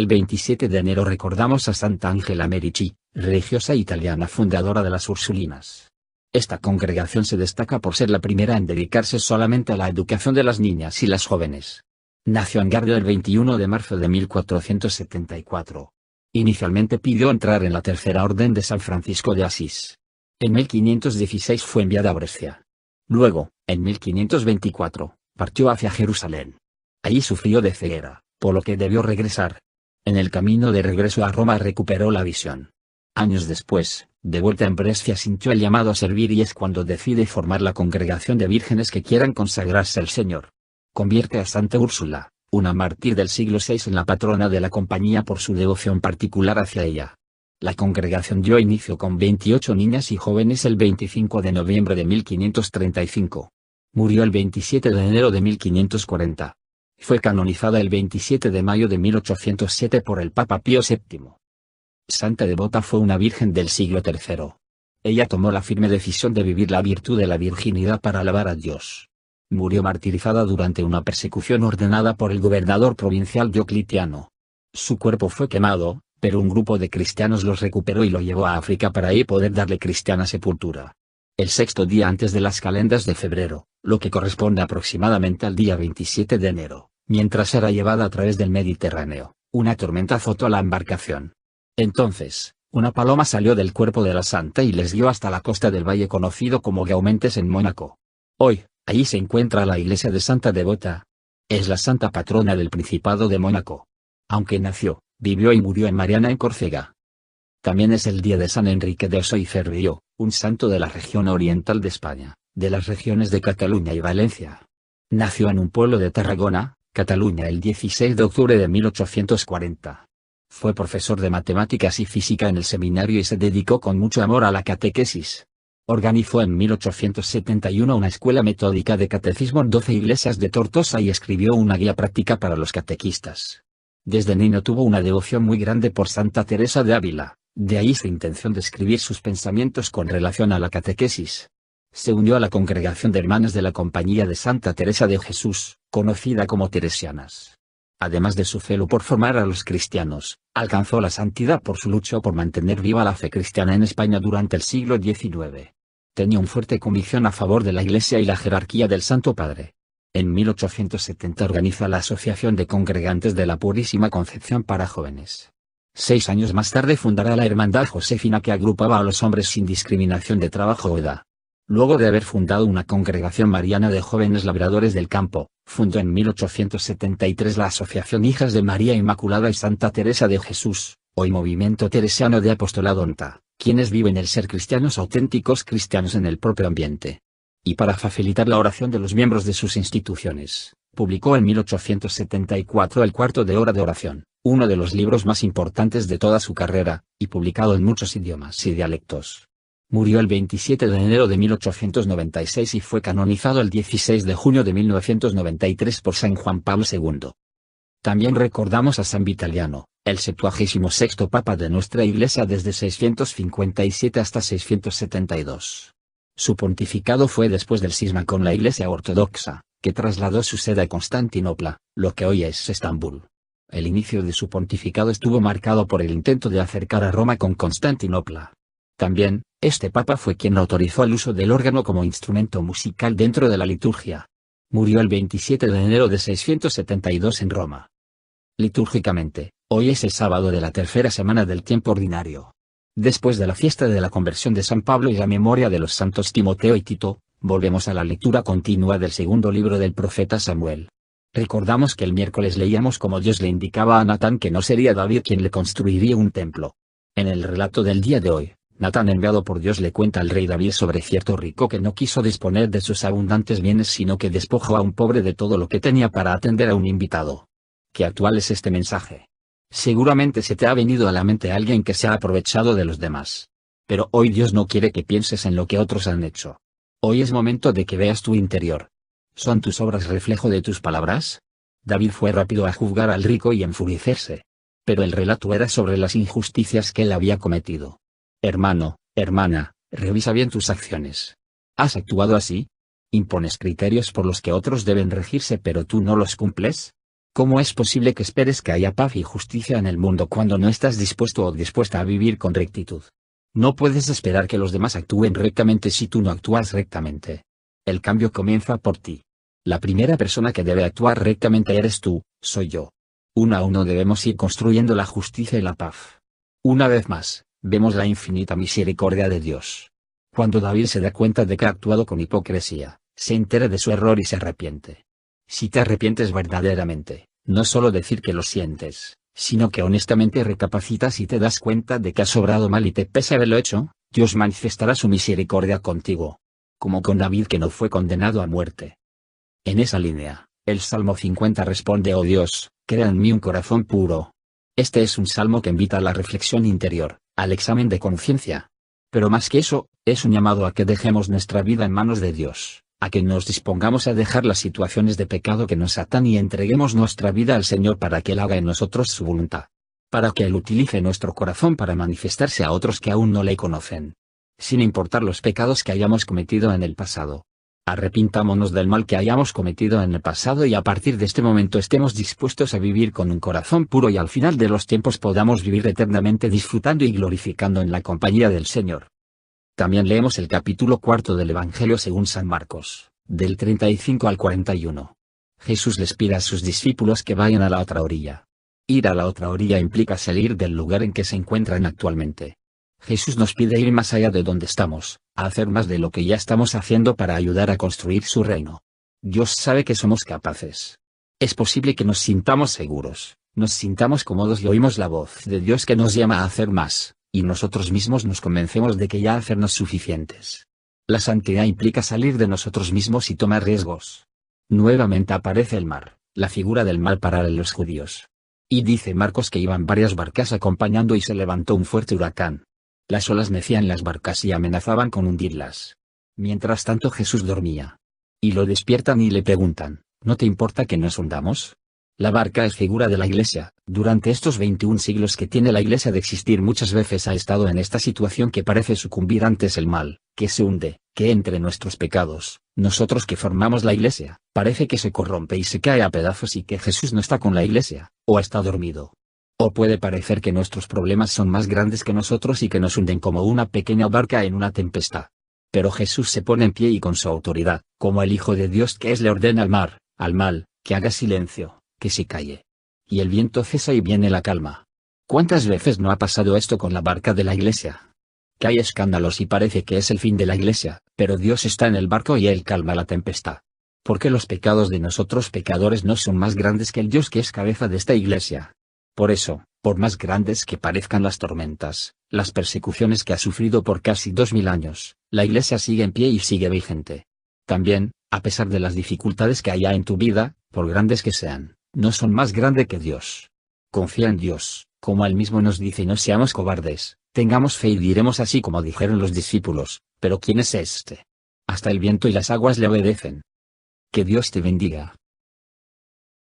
El 27 de enero recordamos a Santa Angela Merici, religiosa italiana fundadora de las Ursulinas. Esta congregación se destaca por ser la primera en dedicarse solamente a la educación de las niñas y las jóvenes. Nació en Garda el 21 de marzo de 1474. Inicialmente pidió entrar en la Tercera Orden de San Francisco de Asís. En 1516 fue enviada a Brescia. Luego, en 1524, partió hacia Jerusalén. Allí sufrió de ceguera, por lo que debió regresar. En el camino de regreso a Roma recuperó la visión. Años después, de vuelta en Brescia sintió el llamado a servir y es cuando decide formar la congregación de vírgenes que quieran consagrarse al Señor. Convierte a Santa Úrsula, una mártir del siglo VI, en la patrona de la compañía por su devoción particular hacia ella. La congregación dio inicio con 28 niñas y jóvenes el 25 de noviembre de 1535. Murió el 27 de enero de 1540. Fue canonizada el 27 de mayo de 1807 por el Papa Pío VII. Santa Devota fue una virgen del siglo III. Ella tomó la firme decisión de vivir la virtud de la virginidad para alabar a Dios. Murió martirizada durante una persecución ordenada por el gobernador provincial Diocletiano. Su cuerpo fue quemado, pero un grupo de cristianos los recuperó y lo llevó a África para ahí poder darle cristiana sepultura. El sexto día antes de las calendas de febrero, lo que corresponde aproximadamente al día 27 de enero, mientras era llevada a través del Mediterráneo, una tormenta azotó la embarcación. Entonces, una paloma salió del cuerpo de la santa y les guió hasta la costa del valle conocido como Gaumentes en Mónaco. Hoy, allí se encuentra la iglesia de Santa Devota. Es la santa patrona del Principado de Mónaco. Aunque nació, vivió y murió en Mariana en Córcega. También es el día de San Enrique de Oso y Cervillo, un santo de la región oriental de España, de las regiones de Cataluña y Valencia. Nació en un pueblo de Tarragona, Cataluña el 16 de octubre de 1840. Fue profesor de matemáticas y física en el seminario y se dedicó con mucho amor a la catequesis. Organizó en 1871 una escuela metódica de catecismo en 12 iglesias de Tortosa y escribió una guía práctica para los catequistas. Desde niño tuvo una devoción muy grande por Santa Teresa de Ávila, de ahí su intención de escribir sus pensamientos con relación a la catequesis. Se unió a la congregación de hermanas de la Compañía de Santa Teresa de Jesús, conocida como teresianas. Además de su celo por formar a los cristianos, alcanzó la santidad por su lucha por mantener viva la fe cristiana en España durante el siglo XIX. Tenía una fuerte convicción a favor de la Iglesia y la jerarquía del Santo Padre. En 1870 organiza la Asociación de Congregantes de la Purísima Concepción para jóvenes. 6 años más tarde fundará la Hermandad Josefina que agrupaba a los hombres sin discriminación de trabajo o edad. Luego de haber fundado una congregación mariana de jóvenes labradores del campo, fundó en 1873 la Asociación Hijas de María Inmaculada y Santa Teresa de Jesús, hoy Movimiento Teresiano de Apostolado ONTA, quienes viven el ser cristianos auténticos cristianos en el propio ambiente. Y para facilitar la oración de los miembros de sus instituciones, publicó en 1874 el Cuarto de Hora de Oración, uno de los libros más importantes de toda su carrera, y publicado en muchos idiomas y dialectos. Murió el 27 de enero de 1896 y fue canonizado el 16 de junio de 1993 por San Juan Pablo II. También recordamos a San Vitaliano, el 76º Papa de nuestra Iglesia desde 657 hasta 672. Su pontificado fue después del cisma con la Iglesia Ortodoxa, que trasladó su sede a Constantinopla, lo que hoy es Estambul. El inicio de su pontificado estuvo marcado por el intento de acercar a Roma con Constantinopla. También, este papa fue quien autorizó el uso del órgano como instrumento musical dentro de la liturgia. Murió el 27 de enero de 672 en Roma. Litúrgicamente, hoy es el sábado de la tercera semana del tiempo ordinario. Después de la fiesta de la conversión de San Pablo y la memoria de los santos Timoteo y Tito, volvemos a la lectura continua del segundo libro del profeta Samuel. Recordamos que el miércoles leíamos como Dios le indicaba a Natán que no sería David quien le construiría un templo. En el relato del día de hoy, Natán enviado por Dios le cuenta al rey David sobre cierto rico que no quiso disponer de sus abundantes bienes sino que despojó a un pobre de todo lo que tenía para atender a un invitado. ¿Qué actual es este mensaje? Seguramente se te ha venido a la mente alguien que se ha aprovechado de los demás. Pero hoy Dios no quiere que pienses en lo que otros han hecho. Hoy es momento de que veas tu interior. ¿Son tus obras reflejo de tus palabras? David fue rápido a juzgar al rico y enfurecerse. Pero el relato era sobre las injusticias que él había cometido. Hermano, hermana, revisa bien tus acciones. ¿Has actuado así? ¿Impones criterios por los que otros deben regirse pero tú no los cumples? ¿Cómo es posible que esperes que haya paz y justicia en el mundo cuando no estás dispuesto o dispuesta a vivir con rectitud? No puedes esperar que los demás actúen rectamente si tú no actúas rectamente. El cambio comienza por ti. La primera persona que debe actuar rectamente eres tú, soy yo. Uno a uno debemos ir construyendo la justicia y la paz. Una vez más, vemos la infinita misericordia de Dios. Cuando David se da cuenta de que ha actuado con hipocresía, se entera de su error y se arrepiente. Si te arrepientes verdaderamente, no solo decir que lo sientes, sino que honestamente recapacitas y te das cuenta de que has obrado mal y te pesa haberlo hecho, Dios manifestará su misericordia contigo. Como con David que no fue condenado a muerte. En esa línea, el Salmo 50 responde: oh Dios, crea en mí un corazón puro. Este es un salmo que invita a la reflexión interior, al examen de conciencia. Pero más que eso, es un llamado a que dejemos nuestra vida en manos de Dios, a que nos dispongamos a dejar las situaciones de pecado que nos atan y entreguemos nuestra vida al Señor para que Él haga en nosotros su voluntad. Para que Él utilice nuestro corazón para manifestarse a otros que aún no le conocen. Sin importar los pecados que hayamos cometido en el pasado. Arrepintámonos del mal que hayamos cometido en el pasado y a partir de este momento estemos dispuestos a vivir con un corazón puro y al final de los tiempos podamos vivir eternamente disfrutando y glorificando en la compañía del Señor. También leemos el capítulo 4 del Evangelio según San Marcos, del 35 al 41. Jesús les pide a sus discípulos que vayan a la otra orilla. Ir a la otra orilla implica salir del lugar en que se encuentran actualmente. Jesús nos pide ir más allá de donde estamos, a hacer más de lo que ya estamos haciendo para ayudar a construir su reino. Dios sabe que somos capaces. Es posible que nos sintamos seguros, nos sintamos cómodos y oímos la voz de Dios que nos llama a hacer más, y nosotros mismos nos convencemos de que ya hacernos suficientes. La santidad implica salir de nosotros mismos y tomar riesgos. Nuevamente aparece el mar, la figura del mal para los judíos. Y dice Marcos que iban varias barcas acompañando y se levantó un fuerte huracán. Las olas mecían las barcas y amenazaban con hundirlas. Mientras tanto Jesús dormía. Y lo despiertan y le preguntan, ¿no te importa que nos hundamos? La barca es figura de la Iglesia. Durante estos 21 siglos que tiene la Iglesia de existir muchas veces ha estado en esta situación que parece sucumbir antes el mal, que se hunde, que entre nuestros pecados, nosotros que formamos la Iglesia, parece que se corrompe y se cae a pedazos y que Jesús no está con la Iglesia, o está dormido. O puede parecer que nuestros problemas son más grandes que nosotros y que nos hunden como una pequeña barca en una tempestad. Pero Jesús se pone en pie y con su autoridad, como el Hijo de Dios que es, le ordena al mar, al mal, que haga silencio, que se calle. Y el viento cesa y viene la calma. ¿Cuántas veces no ha pasado esto con la barca de la Iglesia? Que hay escándalos y parece que es el fin de la Iglesia, pero Dios está en el barco y Él calma la tempestad. Porque los pecados de nosotros pecadores no son más grandes que el Dios que es cabeza de esta Iglesia. Por eso, por más grandes que parezcan las tormentas, las persecuciones que ha sufrido por casi 2000 años, la Iglesia sigue en pie y sigue vigente. También, a pesar de las dificultades que haya en tu vida, por grandes que sean, no son más grandes que Dios. Confía en Dios, como Él mismo nos dice, y no seamos cobardes, tengamos fe y diremos así como dijeron los discípulos, pero ¿quién es este? Hasta el viento y las aguas le obedecen. Que Dios te bendiga.